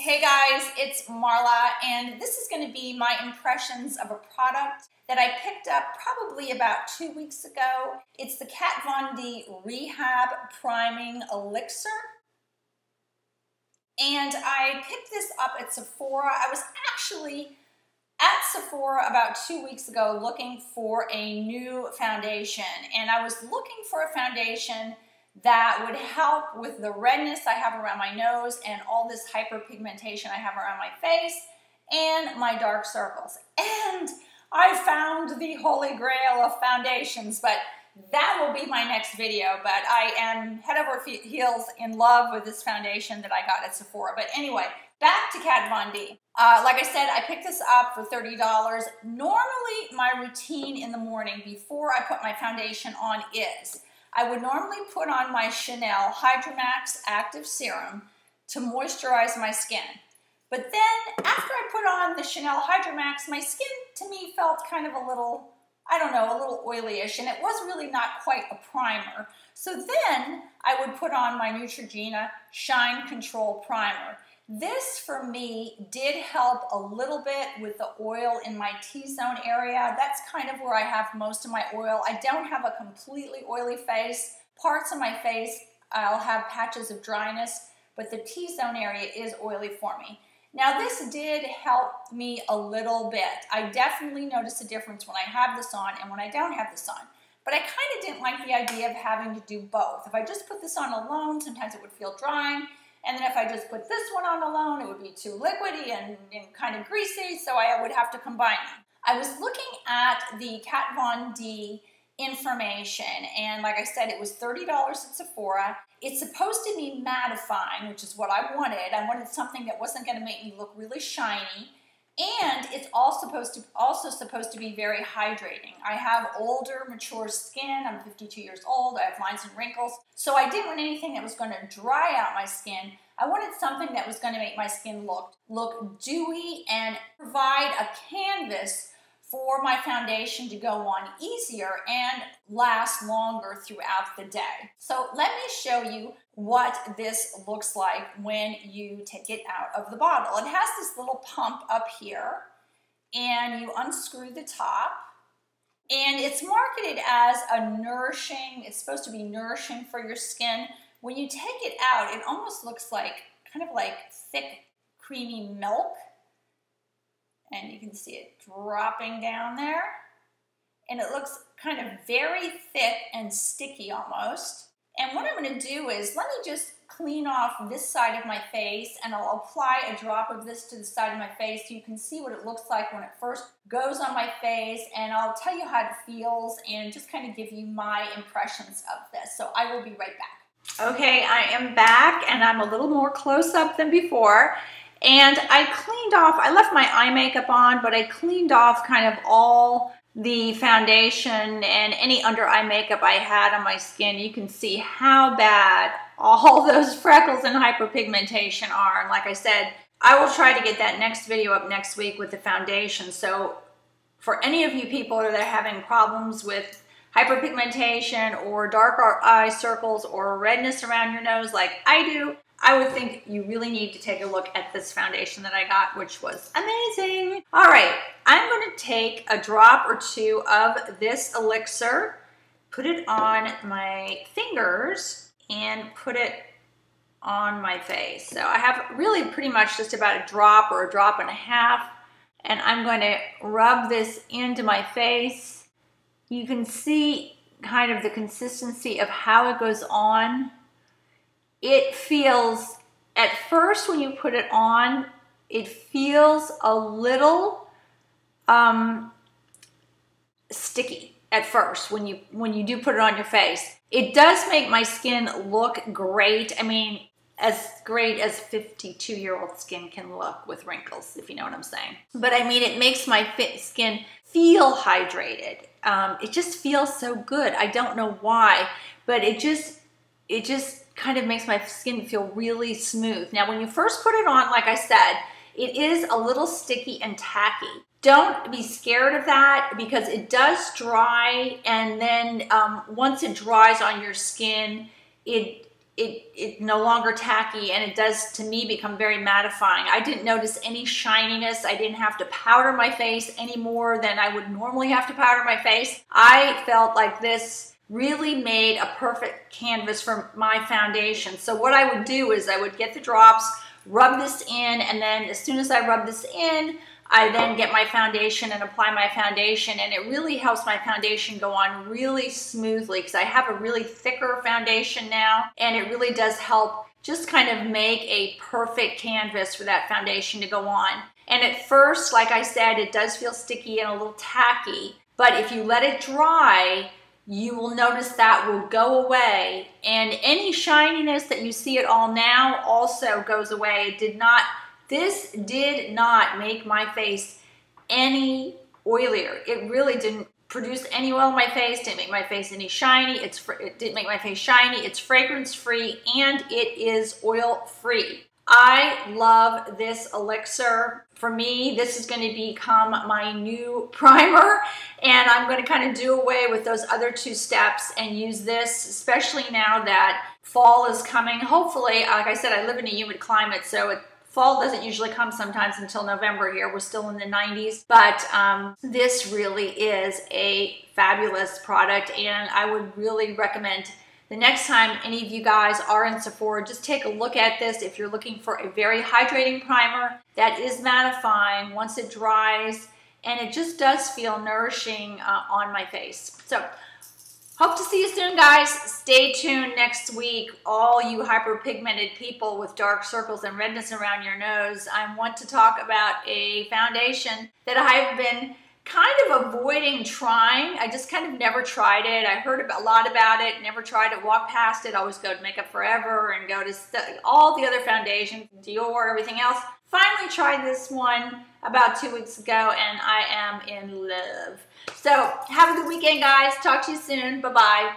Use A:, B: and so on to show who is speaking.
A: Hey guys, it's Marla, and this is going to be my impressions of a product that I picked up probably about 2 weeks ago. It's the Kat Von D Rehab Priming Elixir. And I picked this up at Sephora. I was actually at Sephora about 2 weeks ago looking for a new foundation. And I was looking for a foundation that would help with the redness I have around my nose and all this hyperpigmentation I have around my face and my dark circles. And I found the holy grail of foundations, but that will be my next video. But I am head over heels in love with this foundation that I got at Sephora. But anyway, back to Kat Von D. Like I said, I picked this up for $30. Normally, my routine in the morning before I put my foundation on is I would normally put on my Chanel Hydromax Active Serum to moisturize my skin. But then after I put on the Chanel Hydromax, my skin to me felt kind of a little, I don't know, a little oily-ish, and it was really not quite a primer. So then I would put on my Neutrogena Shine Control Primer. This, for me, did help a little bit with the oil in my T-zone area. That's kind of where I have most of my oil. I don't have a completely oily face. Parts of my face, I'll have patches of dryness, but the T-zone area is oily for me. Now, this did help me a little bit. I definitely notice a difference when I have this on and when I don't have this on. But I kind of didn't like the idea of having to do both. If I just put this on alone, sometimes it would feel drying. And then if I just put this one on alone, it would be too liquidy and kind of greasy, so I would have to combine them. I was looking at the Kat Von D information, and like I said, it was $30 at Sephora. It's supposed to be mattifying, which is what I wanted. I wanted something that wasn't going to make me look really shiny. And it's also supposed to be very hydrating. I have older, mature skin. I'm 52 years old. I have lines and wrinkles. So I didn't want anything that was going to dry out my skin. I wanted something that was going to make my skin look dewy and provide a canvas for my foundation to go on easier and last longer throughout the day. So let me show you what this looks like when you take it out of the bottle. It has this little pump up here, and you unscrew the top, and it's marketed as a nourishing, it's supposed to be nourishing for your skin. When you take it out, it almost looks like, kind of like thick, creamy milk. And you can see it dropping down there. And it looks kind of very thick and sticky almost. And what I'm going to do is, let me just clean off this side of my face, and I'll apply a drop of this to the side of my face so you can see what it looks like when it first goes on my face, and I'll tell you how it feels and just kind of give you my impressions of this. So I will be right back. Okay, I am back, and I'm a little more close up than before. And I cleaned off, I left my eye makeup on, but I cleaned off kind of all the foundation and any under eye makeup I had on my skin. You can see how bad all those freckles and hyperpigmentation are. And like I said, I will try to get that next video up next week with the foundation. So for any of you people that are having problems with hyperpigmentation or dark eye circles or redness around your nose like I do, I would think you really need to take a look at this foundation that I got, which was amazing. All right, I'm going to take a drop or two of this elixir, put it on my fingers, and put it on my face. So I have really pretty much just about a drop or a drop and a half, and I'm going to rub this into my face. You can see kind of the consistency of how it goes on. It feels, at first when you put it on, it feels a little sticky at first when you do put it on your face. It does make my skin look great. I mean, as great as 52-year-old skin can look with wrinkles, if you know what I'm saying. But I mean, it makes my skin feel hydrated. It just feels so good. I don't know why, but it just kind of makes my skin feel really smooth. Now, when you first put it on, like I said, it is a little sticky and tacky. Don't be scared of that because it does dry, and then once it dries on your skin, it it's no longer tacky, and it does, to me, become very mattifying. I didn't notice any shininess. I didn't have to powder my face any more than I would normally have to powder my face. I felt like this really made a perfect canvas for my foundation. So what I would do is I would get the drops, rub this in, and then as soon as I rub this in, I then get my foundation and apply my foundation, and it really helps my foundation go on really smoothly because I have a really thicker foundation now, and it really does help just kind of make a perfect canvas for that foundation to go on. And at first, like I said, it does feel sticky and a little tacky, but if you let it dry, you will notice that will go away, and any shininess that you see at all now also goes away. This did not make my face any oilier. It really didn't produce any oil on my face, didn't make my face any shiny. It didn't make my face shiny. It's fragrance free and it is oil free. I love this elixir. For me, this is going to become my new primer, and I'm going to kind of do away with those other two steps and use this, especially now that fall is coming. Hopefully, like I said, I live in a humid climate, so fall doesn't usually come sometimes until November here. We're still in the 90s, but this really is a fabulous product, and I would really recommend the next time any of you guys are in Sephora, just take a look at this if you're looking for a very hydrating primer that is mattifying once it dries, and it just does feel nourishing on my face. So hope to see you soon, guys. Stay tuned next week. All you hyperpigmented people with dark circles and redness around your nose, I want to talk about a foundation that I've been kind of avoiding trying. I just kind of never tried it. I heard a lot about it, never tried it, walked past it, always go to Makeup Forever and go to all the other foundations, Dior, everything else. Finally tried this one about 2 weeks ago, and I am in love. So have a good weekend, guys. Talk to you soon. Bye-bye.